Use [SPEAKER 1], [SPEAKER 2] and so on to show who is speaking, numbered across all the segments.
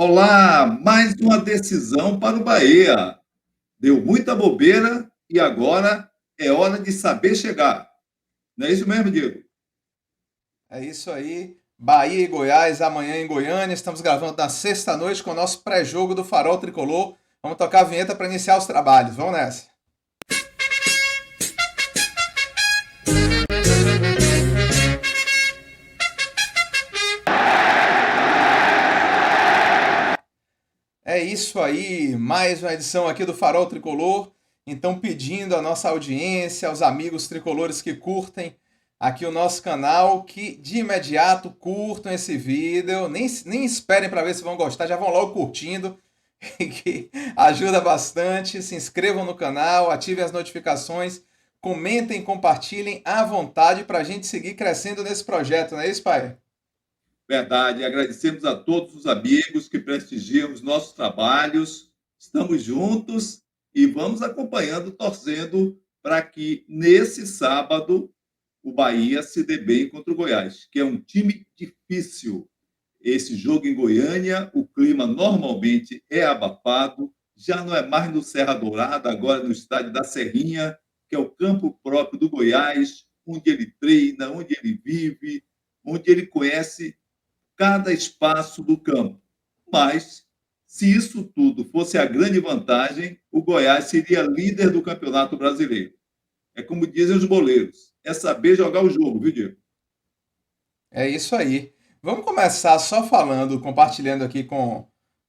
[SPEAKER 1] Olá, mais uma decisão para o Bahia. Deu muita bobeira e agora é hora de saber chegar. Não é isso mesmo, Diego?
[SPEAKER 2] É isso aí. Bahia e Goiás, amanhã em Goiânia. Estamos gravando na sexta-noite com o nosso pré-jogo do Farol Tricolor. Vamos tocar a vinheta para iniciar os trabalhos. Vamos nessa. É isso aí. Mais uma edição aqui do Farol Tricolor. Então, pedindo à nossa audiência, aos amigos tricolores que curtem aqui o nosso canal, que de imediato curtam esse vídeo. Nem esperem para ver se vão gostar, já vão logo curtindo, que ajuda bastante. Se inscrevam no canal, ativem as notificações, comentem, compartilhem à vontade para a gente seguir crescendo nesse projeto, não é isso, pai?
[SPEAKER 1] Verdade. Agradecemos a todos os amigos que prestigiam os nossos trabalhos. Estamos juntos e vamos acompanhando, torcendo para que nesse sábado o Bahia se dê bem contra o Goiás, que é um time difícil. Esse jogo em Goiânia, o clima normalmente é abafado, já não é mais no Serra Dourada, agora no estádio da Serrinha, que é o campo próprio do Goiás, onde ele treina, onde ele vive, onde ele conhece cada espaço do campo. Mas, se isso tudo fosse a grande vantagem, o Goiás seria líder do Campeonato Brasileiro. É como dizem os boleiros, é saber jogar o jogo, viu, Diego?
[SPEAKER 2] É isso aí. Vamos começar só falando, compartilhando aqui com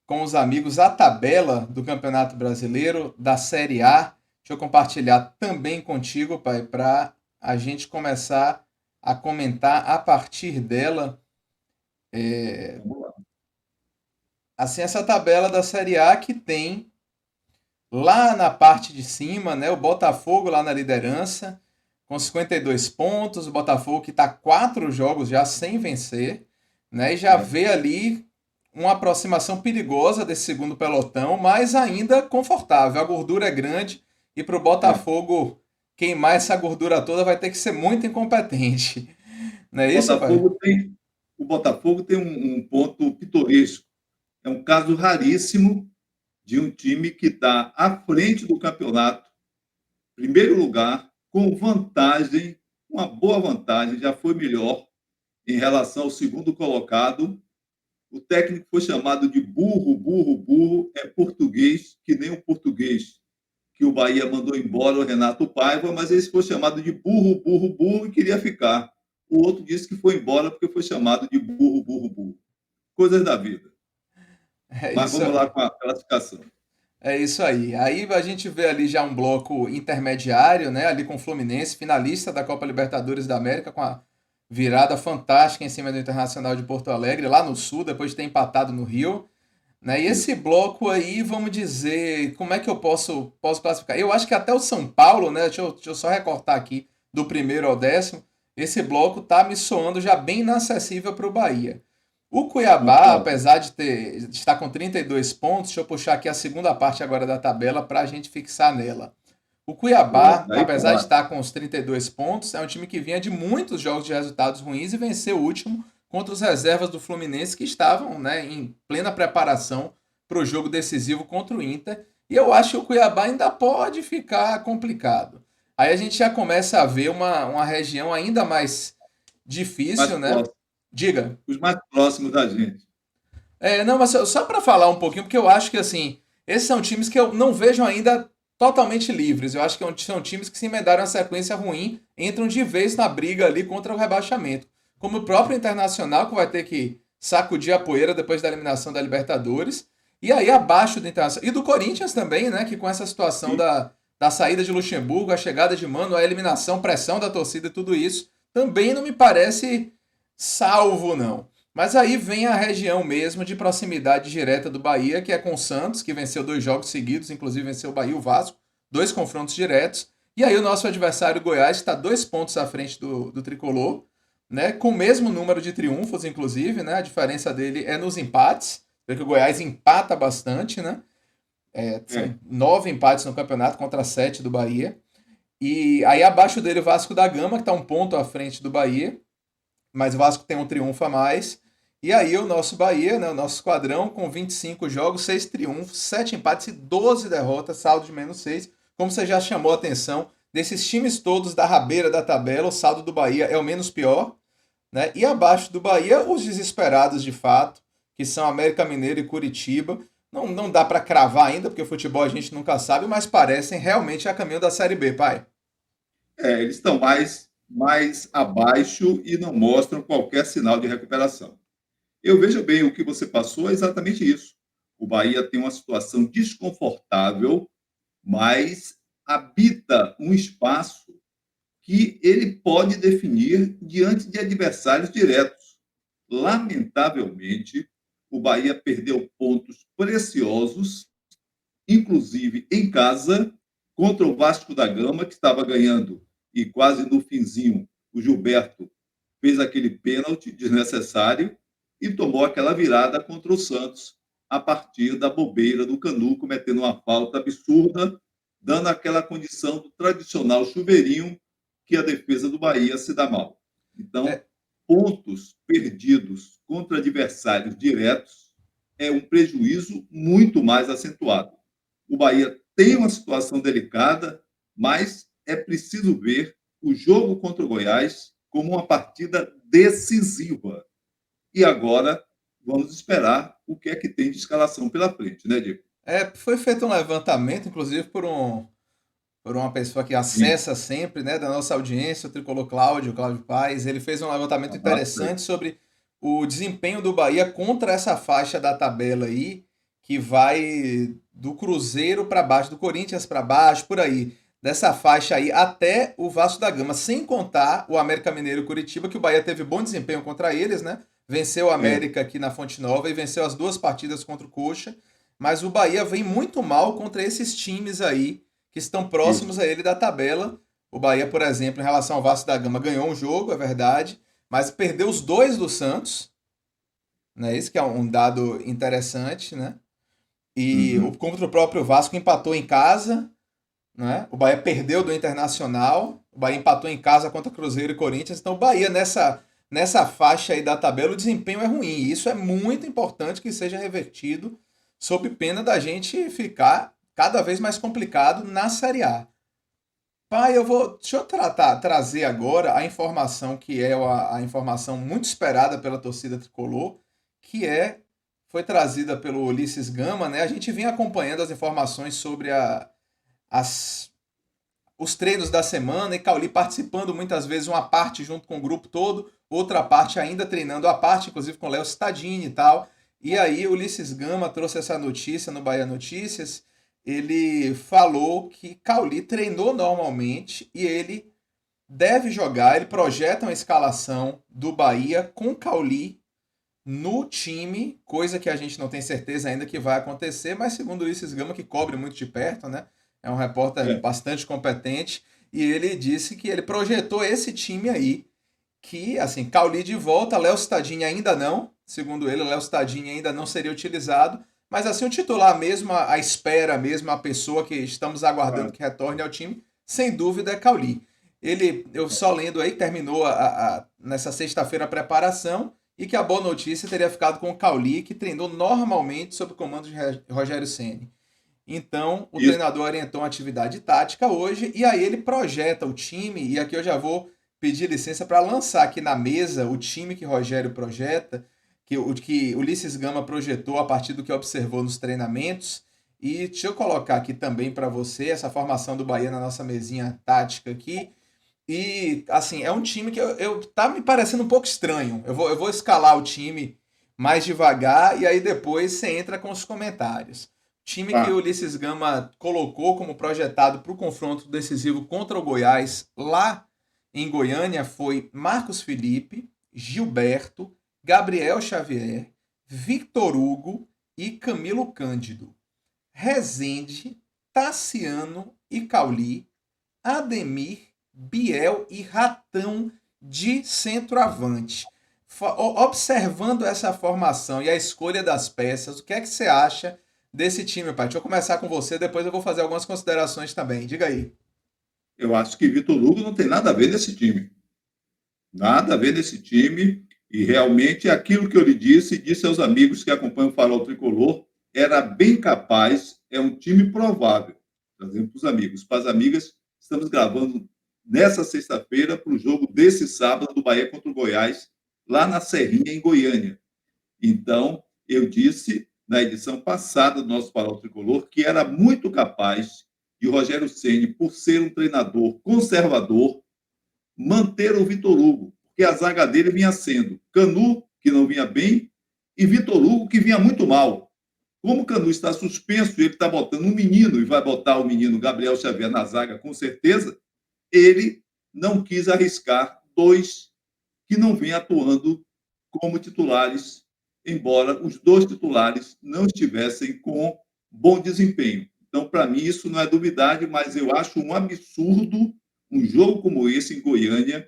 [SPEAKER 2] os amigos a tabela do Campeonato Brasileiro da Série A. Deixa eu compartilhar também contigo, pai, para a gente começar a comentar a partir dela.
[SPEAKER 1] Vamos lá.
[SPEAKER 2] Assim, essa tabela da Série A que tem lá na parte de cima, né, o Botafogo lá na liderança, com 52 pontos. O Botafogo que está 4 jogos já sem vencer, né, e já
[SPEAKER 1] É.
[SPEAKER 2] vê ali uma aproximação perigosa desse segundo pelotão, mas ainda confortável. A gordura é grande e para o
[SPEAKER 1] É.
[SPEAKER 2] Botafogo queimar essa gordura toda vai ter que ser muito incompetente. Não é
[SPEAKER 1] O
[SPEAKER 2] isso, pai?
[SPEAKER 1] Botafogo tem, o Botafogo tem um ponto pitoresco. É um caso raríssimo de um time que está à frente do campeonato, primeiro lugar, com vantagem, uma boa vantagem, já foi melhor em relação ao segundo colocado. O técnico foi chamado de burro, burro, burro, é português, que nem o português que o Bahia mandou embora, o Renato Paiva, mas ele foi chamado de burro, burro, burro e queria ficar. O outro disse que foi embora porque foi chamado de burro, burro, burro. Coisas da vida.
[SPEAKER 2] É
[SPEAKER 1] Mas
[SPEAKER 2] isso
[SPEAKER 1] vamos lá
[SPEAKER 2] aí.
[SPEAKER 1] com a classificação.
[SPEAKER 2] É isso aí. Aí a gente vê ali já um bloco intermediário, né? Ali com o Fluminense, finalista da Copa Libertadores da América, com a virada fantástica em cima do Internacional de Porto Alegre, lá no Sul, depois de ter empatado no Rio. Né? E esse
[SPEAKER 1] Isso.
[SPEAKER 2] bloco aí, vamos dizer, como é que eu posso classificar? Eu acho que até o São Paulo, né? Deixa eu só recortar aqui, do primeiro ao décimo, esse bloco tá me soando já bem inacessível para o Bahia. O Cuiabá,
[SPEAKER 1] Concordo.
[SPEAKER 2] apesar de estar com 32 pontos, deixa eu puxar aqui a segunda parte agora da tabela para a gente fixar nela. O
[SPEAKER 1] Boa.
[SPEAKER 2] Cuiabá,
[SPEAKER 1] Daí para
[SPEAKER 2] apesar de
[SPEAKER 1] baixo.
[SPEAKER 2] estar com os 32 pontos, é um time que vinha de muitos jogos de resultados ruins e venceu o último contra os reservas do Fluminense que estavam, né, em plena preparação para o jogo decisivo contra o Inter. E eu acho que o Cuiabá ainda pode ficar complicado. Aí a gente já começa a ver uma região ainda mais
[SPEAKER 1] Mais
[SPEAKER 2] difícil, né?
[SPEAKER 1] próximo.
[SPEAKER 2] Diga.
[SPEAKER 1] Os mais próximos da gente.
[SPEAKER 2] Não, mas só para falar um pouquinho, porque eu acho que assim, esses são times que eu não vejo ainda totalmente livres. Eu acho que são times que se emendaram a sequência ruim, entram de vez na briga ali contra o rebaixamento. Como o próprio Internacional, que vai ter que sacudir a poeira depois da eliminação da Libertadores. E aí abaixo do Internacional. E do Corinthians também, né? Que com essa situação
[SPEAKER 1] E
[SPEAKER 2] da saída de Luxemburgo, a chegada de Mano, a eliminação, pressão da torcida e tudo isso, também não me parece salvo, não. Mas aí vem a região mesmo de proximidade direta do Bahia, que é com o Santos, que venceu 2 jogos seguidos, inclusive venceu o Bahia e o Vasco, 2 confrontos diretos. E aí o nosso adversário o Goiás está 2 pontos à frente do Tricolor, né? Com o mesmo número de triunfos, inclusive, né? A diferença dele é nos empates, porque o Goiás empata bastante, né?
[SPEAKER 1] é,
[SPEAKER 2] São 9 empates no campeonato contra 7 do Bahia. E aí abaixo dele o Vasco da Gama, que está 1 ponto à frente do Bahia, mas o Vasco tem um triunfo a mais. E aí o nosso Bahia, né, o nosso esquadrão, com 25 jogos, 6 triunfos, 7 empates e 12 derrotas, saldo de -6. Como você já chamou a atenção, desses times todos da rabeira da tabela, o saldo do Bahia é o menos pior, né? E abaixo do Bahia, os desesperados de fato, que são América Mineiro e Curitiba. Não dá para cravar ainda, porque futebol a gente nunca sabe, mas parecem realmente a caminho da Série B, pai.
[SPEAKER 1] Eles estão mais abaixo e não mostram qualquer sinal de recuperação. Eu vejo bem o que você passou, é exatamente isso. O Bahia tem uma situação desconfortável, mas habita um espaço que ele pode definir diante de adversários diretos. Lamentavelmente, o Bahia perdeu pontos preciosos, inclusive em casa, contra o Vasco da Gama, que estava ganhando, e quase no finzinho, o Gilberto fez aquele pênalti desnecessário e tomou aquela virada contra o Santos a partir da bobeira do Canu, cometendo uma falta absurda, dando aquela condição do tradicional chuveirinho que a defesa do Bahia se dá mal. Então,
[SPEAKER 2] É,
[SPEAKER 1] pontos perdidos contra adversários diretos é um prejuízo muito mais acentuado. O Bahia tem uma situação delicada, mas é preciso ver o jogo contra o Goiás como uma partida decisiva. E agora vamos esperar o que é que tem de escalação pela frente, né, Diego?
[SPEAKER 2] foi feito um levantamento, inclusive por uma pessoa que
[SPEAKER 1] Sim.
[SPEAKER 2] acessa sempre, né, da nossa audiência, o tricolor Cláudio, Cláudio Paes. Ele fez um levantamento
[SPEAKER 1] Abraço para ele.
[SPEAKER 2] interessante sobre o desempenho do Bahia contra essa faixa da tabela aí, que vai do Cruzeiro para baixo, do Corinthians para baixo, por aí. Dessa faixa aí até o Vasco da Gama, sem contar o América Mineiro e Curitiba, que o Bahia teve bom desempenho contra eles, né? Venceu o
[SPEAKER 1] É,
[SPEAKER 2] América aqui na Fonte Nova e venceu as duas partidas contra o Coxa. Mas o Bahia vem muito mal contra esses times aí que estão
[SPEAKER 1] isso.
[SPEAKER 2] próximos a ele da tabela. O Bahia, por exemplo, em relação ao Vasco da Gama, ganhou um jogo, é verdade, mas perdeu os dois do Santos, né? Isso que é um dado interessante, né? E
[SPEAKER 1] Uhum.
[SPEAKER 2] contra o próprio Vasco empatou em casa, né? O Bahia perdeu do Internacional, o Bahia empatou em casa contra Cruzeiro e Corinthians. Então o Bahia nessa faixa aí da tabela o desempenho é ruim. E isso é muito importante que seja revertido, sob pena da gente ficar cada vez mais complicado na Série A. Pai, deixa eu trazer agora a informação que é a informação muito esperada pela torcida tricolor, que foi trazida pelo Ulisses Gama, né? A gente vinha acompanhando as informações sobre as, os treinos da semana e Cauli participando muitas vezes uma parte junto com o grupo todo, outra parte ainda treinando a parte, inclusive com Léo Cittadini e tal. E aí o Ulisses Gama trouxe essa notícia no Bahia Notícias. Ele falou que Cauli treinou normalmente e ele deve jogar, ele projeta uma escalação do Bahia com Cauli no time, coisa que a gente não tem certeza ainda que vai acontecer, mas segundo o Ulisses Gama, que cobre muito de perto, né? É um repórter
[SPEAKER 1] É.
[SPEAKER 2] bastante competente, e ele disse que ele projetou esse time aí, que, assim, Cauli de volta, Léo Cittadini ainda não, segundo ele, Léo Cittadini ainda não seria utilizado, mas assim, o titular mesmo, a espera mesmo, a pessoa que estamos aguardando
[SPEAKER 1] Ah,
[SPEAKER 2] que retorne ao time, sem dúvida é Cauli. Eu só lendo aí, terminou nessa sexta-feira a preparação, e que a boa notícia teria ficado com o Cauli, que treinou normalmente sob o comando de Rogério Ceni. Então, o
[SPEAKER 1] isso.
[SPEAKER 2] treinador orientou uma atividade tática hoje e aí ele projeta o time. E aqui eu já vou pedir licença para lançar aqui na mesa o time que Rogério projeta, que Ulisses Gama projetou a partir do que observou nos treinamentos. E deixa eu colocar aqui também para você essa formação do Bahia na nossa mesinha tática aqui. E, assim, é um time que tá me parecendo um pouco estranho. Eu vou escalar o time mais devagar e aí depois você entra com os comentários. Time que o
[SPEAKER 1] Tá.
[SPEAKER 2] Ulisses Gama colocou como projetado para o confronto decisivo contra o Goiás lá em Goiânia foi Marcos Felipe, Gilberto, Gabriel Xavier, Victor Hugo e Camilo Cândido. Rezende, Tassiano e Cauli, Ademir, Biel e Ratão de centroavante. Observando essa formação e a escolha das peças, o que é que você acha desse time, pai? Deixa eu começar com você, depois eu vou fazer algumas considerações também. Diga aí.
[SPEAKER 1] Eu acho que Vitor Hugo não tem nada a ver nesse time. Nada a ver nesse time. E realmente aquilo que eu lhe disse, e disse aos amigos que acompanham o Farol Tricolor, era bem capaz, é um time provável. Trazendo para os amigos. Para as amigas, estamos gravando nessa sexta-feira para o jogo desse sábado do Bahia contra o Goiás, lá na Serrinha, em Goiânia. Então, eu disse na edição passada do nosso Farol Tricolor que era muito capaz de Rogério Ceni, por ser um treinador conservador, manter o Vitor Hugo, porque a zaga dele vinha sendo Canu, que não vinha bem, e Vitor Hugo, que vinha muito mal. Como o Canu está suspenso e ele está botando um menino, e vai botar o menino Gabriel Xavier na zaga com certeza, ele não quis arriscar dois que não vêm atuando como titulares, embora os dois titulares não estivessem com bom desempenho. Então, para mim, isso não é novidade, mas eu acho um absurdo um jogo como esse em Goiânia,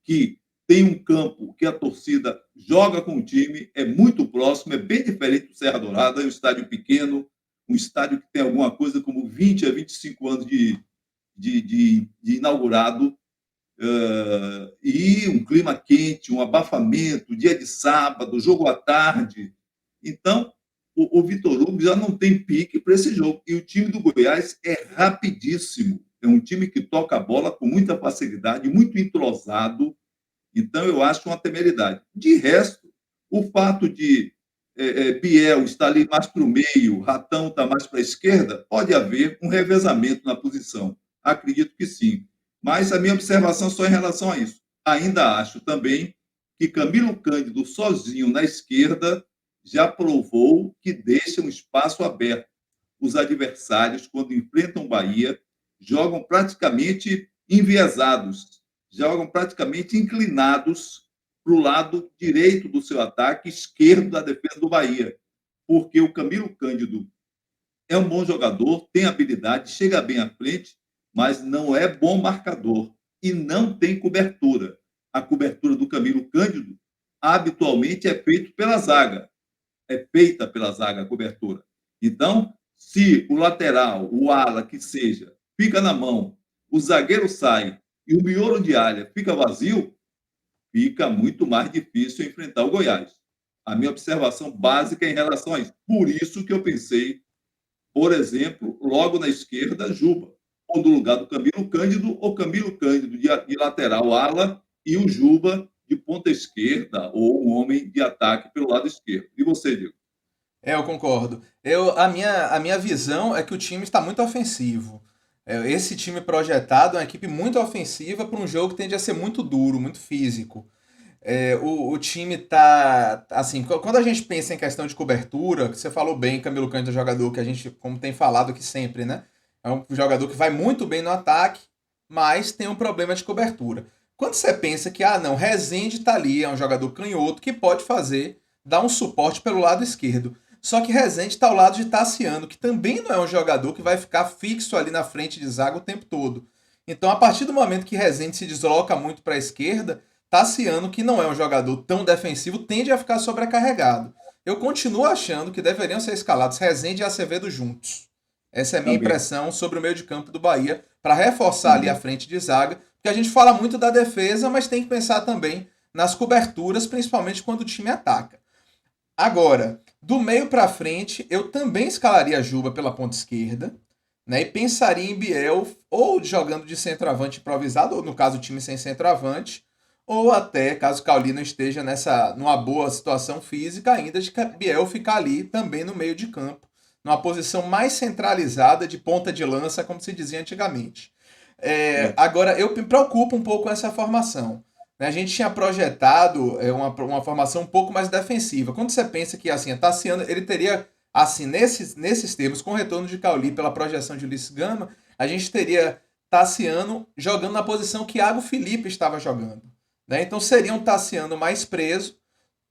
[SPEAKER 1] que tem um campo que a torcida joga com o time, é muito próximo, é bem diferente do Serra Dourada, é um estádio pequeno, um estádio que tem alguma coisa como 20 a 25 anos de inaugurado, e um clima quente, um abafamento, dia de sábado, jogo à tarde. Então, o Vitor Hugo já não tem pique para esse jogo. E o time do Goiás é rapidíssimo. É um time que toca a bola com muita facilidade, muito entrosado. Então, eu acho uma temeridade. De resto, o fato de Biel estar ali mais para o meio, Ratão está mais para a esquerda, pode haver um revezamento na posição. Acredito que sim. Mas a minha observação só em relação a isso. Ainda acho também que Camilo Cândido, sozinho na esquerda, já provou que deixa um espaço aberto. Os adversários, quando enfrentam o Bahia, jogam praticamente enviesados, jogam praticamente inclinados para o lado direito do seu ataque, esquerdo da defesa do Bahia. Porque o Camilo Cândido é um bom jogador, tem habilidade, chega bem à frente, mas não é bom marcador e não tem cobertura. A cobertura do Camilo Cândido habitualmente é feita pela zaga. É feita pela zaga a cobertura. Então, se o lateral, o ala que seja, fica na mão, o zagueiro sai e o miolo de área fica vazio, fica muito mais difícil enfrentar o Goiás. A minha observação básica é em relação a isso. Por isso que eu pensei, por exemplo, logo na esquerda, Juba, ou no lugar do Camilo Cândido, ou Camilo Cândido de lateral ala e o Juba de ponta esquerda, ou um homem de ataque pelo lado esquerdo. E você, Diego?
[SPEAKER 2] Eu concordo. A minha visão é que o time está muito ofensivo. Esse time projetado é uma equipe muito ofensiva para um jogo que tende a ser muito duro, muito físico. O time tá. Assim, quando a gente pensa em questão de cobertura, que você falou bem, Camilo Cândido é um jogador que a gente, como tem falado aqui sempre, né? É um jogador que vai muito bem no ataque, mas tem um problema de cobertura. Quando você pensa que, não, Rezende tá ali, é um jogador canhoto que pode fazer, dar um suporte pelo lado esquerdo. Só que Rezende tá ao lado de Tassiano, que também não é um jogador que vai ficar fixo ali na frente de zaga o tempo todo. Então, a partir do momento que Rezende se desloca muito para a esquerda, Tassiano, que não é um jogador tão defensivo, tende a ficar sobrecarregado. Eu continuo achando que deveriam ser escalados Rezende e Acevedo juntos. Essa é a minha
[SPEAKER 1] Também.
[SPEAKER 2] impressão sobre o meio de campo do Bahia, para reforçar ali a
[SPEAKER 1] Também.
[SPEAKER 2] frente de zaga, porque a gente fala muito da defesa, mas tem que pensar também nas coberturas, principalmente quando o time ataca. Agora, do meio para frente, eu também escalaria a Juba pela ponta esquerda, né? E pensaria em Biel ou jogando de centroavante improvisado, ou no caso o time sem centroavante, ou até, caso o Cauli não esteja numa boa situação física, ainda de Biel ficar ali também no meio de campo, numa posição mais centralizada de ponta de lança, como se dizia antigamente. Agora, eu me preocupo um pouco com essa formação. Né? A gente tinha projetado uma formação um pouco mais defensiva. Quando você pensa que assim, Tassiano, ele teria, assim, nesses termos, com o retorno de Cauli pela projeção de Ulisses Gama, a gente teria Tassiano jogando na posição que Iago Felipe estava jogando. Né? Então seria um Tassiano mais preso.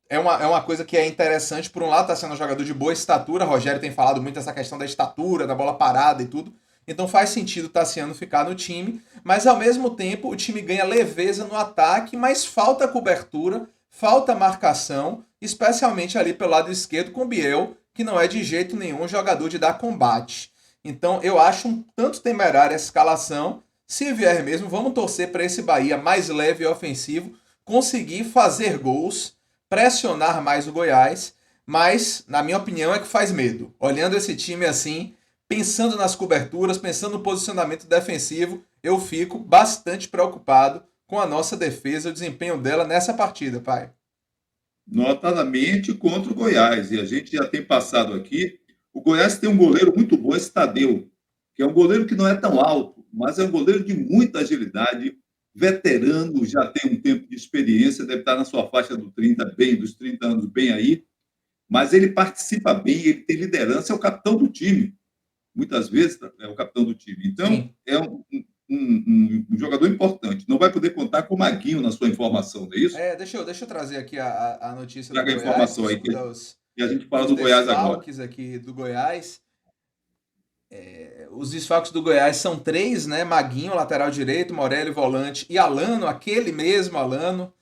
[SPEAKER 2] É uma coisa que é interessante. Por um lado, Tassiano é um jogador de boa estatura. Rogério tem falado muito essa questão da estatura, da bola parada e tudo. Então faz sentido o Tassiano ficar no time, mas ao mesmo tempo o time ganha leveza no ataque, mas falta cobertura, falta marcação, especialmente ali pelo lado esquerdo com o Biel, que não é de jeito nenhum um jogador de dar combate. Então eu acho um tanto temerária essa escalação. Se vier mesmo, vamos torcer para esse Bahia mais leve e ofensivo, conseguir fazer gols, pressionar mais o Goiás, mas, na minha opinião, é que faz medo. Olhando esse time assim, pensando nas coberturas, pensando no posicionamento defensivo, eu fico bastante preocupado com a nossa defesa, o desempenho dela nessa partida, pai.
[SPEAKER 1] Notadamente contra o Goiás. E a gente já tem passado aqui. O Goiás tem um goleiro muito bom, esse Tadeu, que é um goleiro que não é tão alto, mas é um goleiro de muita agilidade, veterano, já tem um tempo de experiência, deve estar na sua faixa do 30, bem, dos 30 anos, bem aí, mas ele participa bem, ele tem liderança, é o capitão do time. Muitas vezes é o capitão do time. Então,
[SPEAKER 2] Sim.
[SPEAKER 1] é um jogador importante. Não vai poder contar com o Maguinho na sua informação, não é isso?
[SPEAKER 2] Deixa eu trazer aqui a notícia do
[SPEAKER 1] Traga a
[SPEAKER 2] Goiás,
[SPEAKER 1] informação aí, que a gente fala
[SPEAKER 2] os
[SPEAKER 1] do Goiás agora.
[SPEAKER 2] desfalques aqui do Goiás. Os desfalques do Goiás são três, né? Maguinho, lateral direito, Morelli, volante, e Alano, aquele mesmo Alano,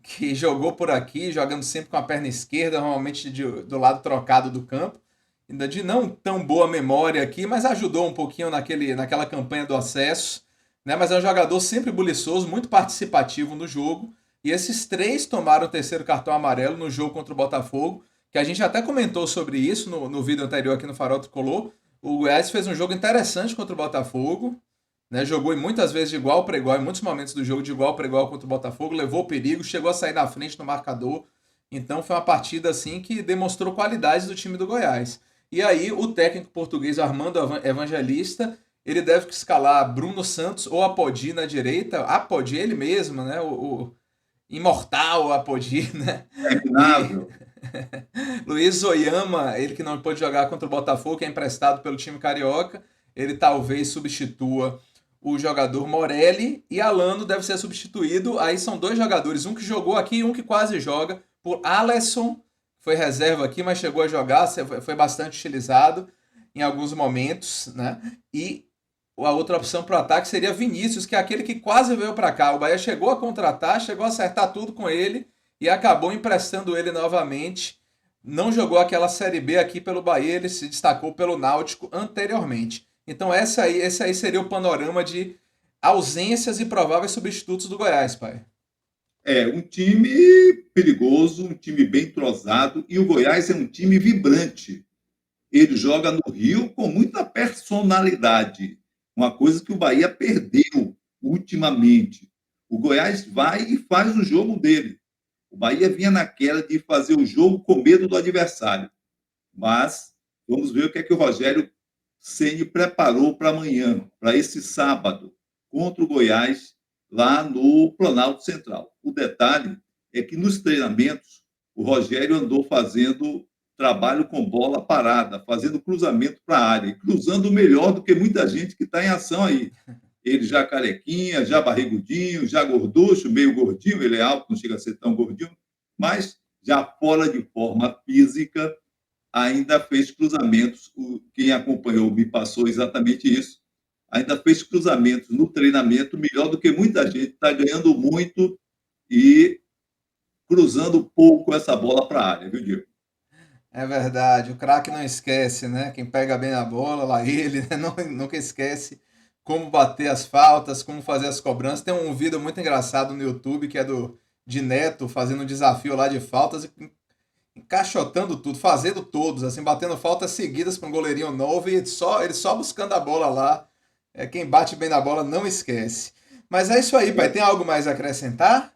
[SPEAKER 2] que jogou por aqui, jogando sempre com a perna esquerda, normalmente do lado trocado do campo. Ainda de não tão boa memória aqui, mas ajudou um pouquinho naquela campanha do acesso. Né? Mas é um jogador sempre buliçoso, muito participativo no jogo. E esses três tomaram o terceiro cartão amarelo no jogo contra o Botafogo, que a gente até comentou sobre isso no vídeo anterior aqui no Farol Tricolor. O Goiás fez um jogo interessante contra o Botafogo, né? Jogou muitas vezes de igual para igual, em muitos momentos do jogo de igual para igual contra o Botafogo, levou perigo, chegou a sair na frente no marcador. Então foi uma partida assim que demonstrou qualidades do time do Goiás. E aí o técnico português Armando Evangelista, ele deve escalar Bruno Santos ou Apodi na direita, Apodi ele mesmo, né? O imortal Apodi, né?
[SPEAKER 1] É
[SPEAKER 2] E
[SPEAKER 1] inável.
[SPEAKER 2] Luiz Oyama, ele que não pôde jogar contra o Botafogo, que é emprestado pelo time carioca, ele talvez substitua o jogador Morelli, e Alano deve ser substituído. Aí são dois jogadores, um que jogou aqui e um que quase joga, por Alisson, foi reserva aqui, mas chegou a jogar, foi bastante utilizado em alguns momentos, né? E a outra opção para o ataque seria Vinícius, que é aquele que quase veio para cá. O Bahia chegou a contratar, chegou a acertar tudo com ele e acabou emprestando ele novamente. Não jogou aquela Série B aqui pelo Bahia, ele se destacou pelo Náutico anteriormente. Então esse aí seria o panorama de ausências e prováveis substitutos do Goiás, pai.
[SPEAKER 1] É um time perigoso, um time bem entrosado, e o Goiás é um time vibrante. Ele joga no Rio com muita personalidade, uma coisa que o Bahia perdeu ultimamente. O Goiás vai e faz o jogo dele. O Bahia vinha naquela de fazer o jogo com medo do adversário. Mas vamos ver o que é que o Rogério Ceni preparou para amanhã, para esse sábado, contra o Goiás, lá no Planalto Central. O detalhe é que nos treinamentos, o Rogério andou fazendo trabalho com bola parada, fazendo cruzamento para a área, cruzando melhor do que muita gente que está em ação aí. Ele já carequinha, já barrigudinho, já gorducho, meio gordinho, ele é alto, não chega a ser tão gordinho, mas já fora de forma física, ainda fez cruzamentos. Quem acompanhou me passou exatamente isso. Ainda fez cruzamentos no treinamento melhor do que muita gente. Está ganhando muito e cruzando pouco essa bola para a área, viu, Diego?
[SPEAKER 2] É verdade, o craque não esquece, né? Quem pega bem a bola, lá ele, né? Nunca esquece como bater as faltas, como fazer as cobranças. Tem um vídeo muito engraçado no YouTube que é de Neto fazendo um desafio lá de faltas e encaixotando tudo, fazendo todos, assim, batendo faltas seguidas para um goleirinho novo e ele só buscando a bola lá. Quem bate bem na bola não esquece. Mas é isso aí, pai. Tem algo mais a acrescentar?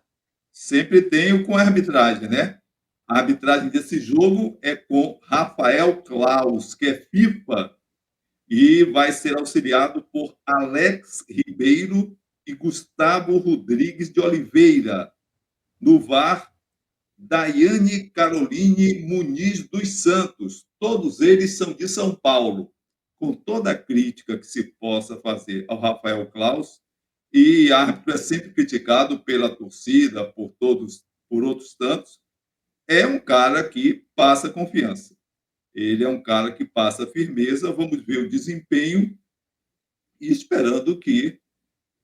[SPEAKER 1] Sempre tenho com a arbitragem, né? A arbitragem desse jogo é com Rafael Klaus, que é FIFA, e vai ser auxiliado por Alex Ribeiro e Gustavo Rodrigues de Oliveira. No VAR, Daiane Caroline Muniz dos Santos. Todos eles são de São Paulo. Com toda a crítica que se possa fazer ao Rafael Klaus, e árbitro é sempre criticado pela torcida, por outros tantos, é um cara que passa confiança. Ele é um cara que passa firmeza. Vamos ver o desempenho e esperando que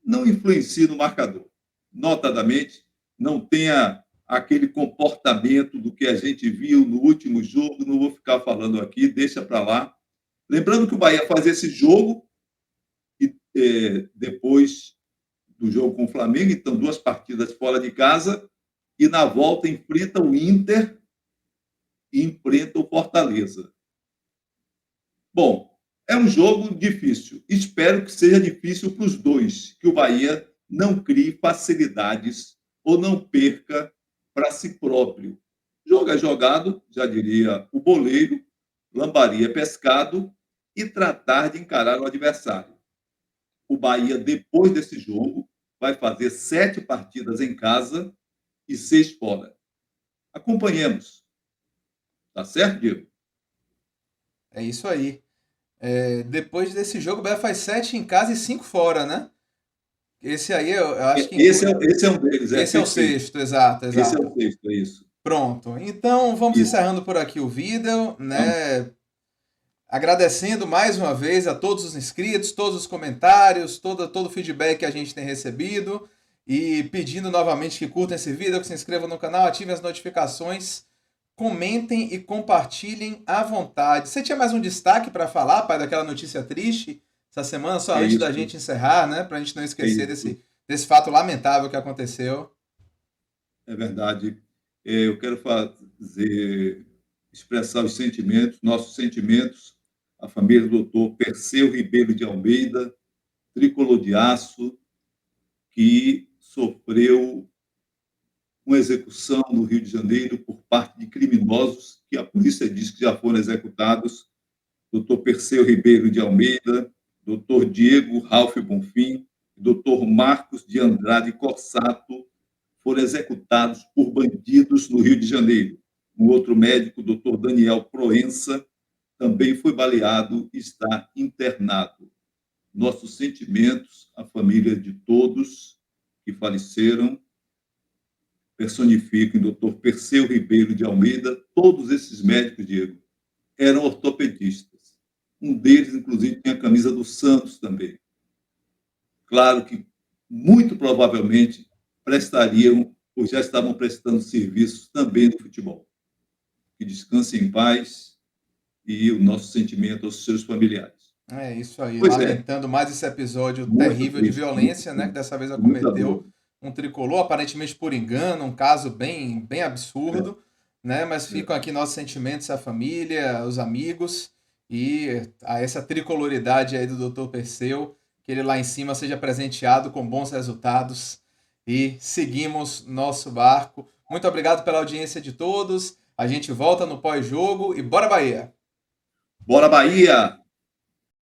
[SPEAKER 1] não influencie no marcador. Notadamente, não tenha aquele comportamento do que a gente viu no último jogo, não vou ficar falando aqui, deixa para lá. Lembrando que o Bahia faz esse jogo e depois do jogo com o Flamengo, então duas partidas fora de casa, e na volta enfrenta o Inter e enfrenta o Fortaleza. Bom, é um jogo difícil. Espero que seja difícil para os dois, que o Bahia não crie facilidades ou não perca para si próprio. Jogo é jogado, já diria o boleiro, lambaria pescado e tratar de encarar o adversário. O Bahia, depois desse jogo, vai fazer 7 partidas em casa e 6 fora. Acompanhemos. Tá certo, Diego?
[SPEAKER 2] É isso aí. Depois desse jogo, o Bahia faz 7 em casa e 5 fora, né? Esse aí eu acho que
[SPEAKER 1] Esse
[SPEAKER 2] inclui.
[SPEAKER 1] é, esse é um deles,
[SPEAKER 2] Esse é o
[SPEAKER 1] perfeito.
[SPEAKER 2] sexto, exato,
[SPEAKER 1] Esse é o
[SPEAKER 2] exato.
[SPEAKER 1] sexto, é isso.
[SPEAKER 2] Pronto. Então vamos
[SPEAKER 1] Isso.
[SPEAKER 2] encerrando por aqui o vídeo,
[SPEAKER 1] Vamos.
[SPEAKER 2] né? Agradecendo mais uma vez a todos os inscritos, todos os comentários, todo o feedback que a gente tem recebido e pedindo novamente que curtam esse vídeo, que se inscrevam no canal, ativem as notificações, comentem e compartilhem à vontade. Você tinha mais um destaque para falar, pai, daquela notícia triste essa semana, só
[SPEAKER 1] É
[SPEAKER 2] antes da
[SPEAKER 1] isso,
[SPEAKER 2] gente encerrar, né? Para a gente não
[SPEAKER 1] é
[SPEAKER 2] esquecer
[SPEAKER 1] isso.
[SPEAKER 2] desse fato lamentável que aconteceu.
[SPEAKER 1] É verdade. Eu quero fazer, expressar os sentimentos, nossos sentimentos, a família do doutor Perseu Ribeiro de Almeida, tricolor de aço, que sofreu uma execução no Rio de Janeiro por parte de criminosos que a polícia diz que já foram executados. Doutor Perseu Ribeiro de Almeida, doutor Diego Ralph Bonfim, doutor Marcos de Andrade Corsato, foram executados por bandidos no Rio de Janeiro. Um outro médico, o doutor Daniel Proença, também foi baleado e está internado. Nossos sentimentos à família de todos que faleceram personificam o doutor Perseu Ribeiro de Almeida. Todos esses médicos, Diego, eram ortopedistas. Um deles, inclusive, tinha a camisa do Santos também. Claro que, muito provavelmente, prestariam ou já estavam prestando serviços também no futebol. Que descansem em paz e o nosso sentimento aos seus familiares.
[SPEAKER 2] É isso aí,
[SPEAKER 1] Pois é,
[SPEAKER 2] lamentando mais esse episódio
[SPEAKER 1] muito
[SPEAKER 2] terrível de
[SPEAKER 1] triste, muito
[SPEAKER 2] violência, né, que
[SPEAKER 1] triste,
[SPEAKER 2] dessa vez
[SPEAKER 1] muita
[SPEAKER 2] acometeu
[SPEAKER 1] dor.
[SPEAKER 2] um tricolor, aparentemente por engano, um caso bem
[SPEAKER 1] É,
[SPEAKER 2] absurdo, né, mas
[SPEAKER 1] é.
[SPEAKER 2] ficam aqui nossos sentimentos à família, aos amigos e a essa tricoloridade aí do Dr. Perseu, que ele lá em cima seja presenteado com bons resultados e seguimos nosso barco. Muito obrigado pela audiência de todos, a gente volta no pós-jogo e bora Bahia!
[SPEAKER 1] Bora, Bahia!